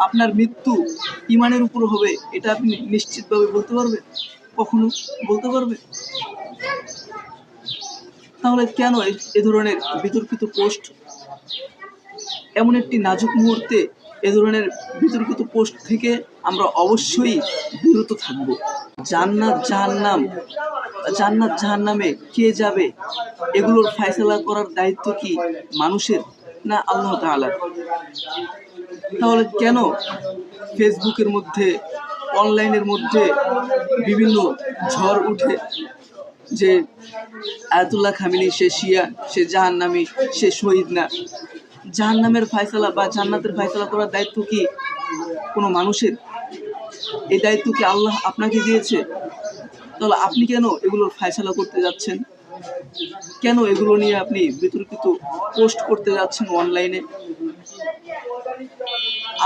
আপনার মৃত্যু ইমানের উপর হবে, এটা আপনি নিশ্চিতভাবে বলতে পারবেন? কখনো বলতে পারবেন? তাহলে কেন এ ধরনের বিতর্কিত পোস্ট? এমন একটি নাজুক মুহূর্তে এ ধরনের বিতর্কিত পোস্ট থেকে আমরা অবশ্যই বিরত থাকব। জান্নাত জাহান্নামে কে যাবে, এগুলোর ফয়সালা করার দায়িত্ব কি মানুষের, না আল্লাহ তাআলার? তাহলে কেন ফেসবুকের মধ্যে, অনলাইনের মধ্যে বিভিন্ন ঝড় উঠে যে আয়াতুল্লাহ খামেনি সে শিয়া, সে জাহান্নামী, সে শহীদ না? জাহান্নামের ফয়সালা বা জান্নাতের ফয়সালা করার দায়িত্ব কি কোনো মানুষের? এই দায়িত্ব কি আল্লাহ আপনাকে দিয়েছে? তাহলে আপনি কেন এগুলোর ফয়সালা করতে যাচ্ছেন? কেন এগুলো নিয়ে আপনি বিতর্কিত পোস্ট করতে যাচ্ছেন অনলাইনে?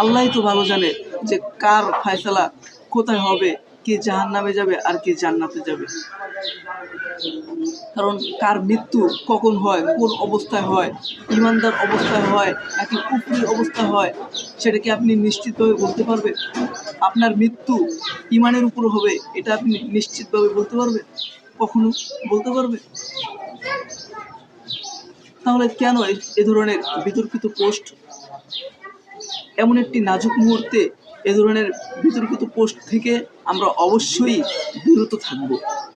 আল্লাহই তো ভালো জানে যে কার ফয়সালা কোথায় হবে, কে জাহান্নামে যাবে আর কে জান্নাতে যাবে। কারণ কার মৃত্যু কখন হয়, কোন অবস্থায় হয়, ইমানদার অবস্থায় হয় নাকি কুফরি অবস্থায় হয়, সেটা কি আপনি নিশ্চিতভাবে বলতে পারবেন? আপনার মৃত্যু ইমানের উপর হবে, এটা আপনি নিশ্চিতভাবে বলতে পারবেন? কখনো বলতে পারবেন? তাহলে কেন এ ধরনের বিতর্কিত পোস্ট? এমন একটি নাজুক মুহূর্তে এ ধরনের বিতর্কিত পোস্ট থেকে আমরা অবশ্যই বিরত থাকব।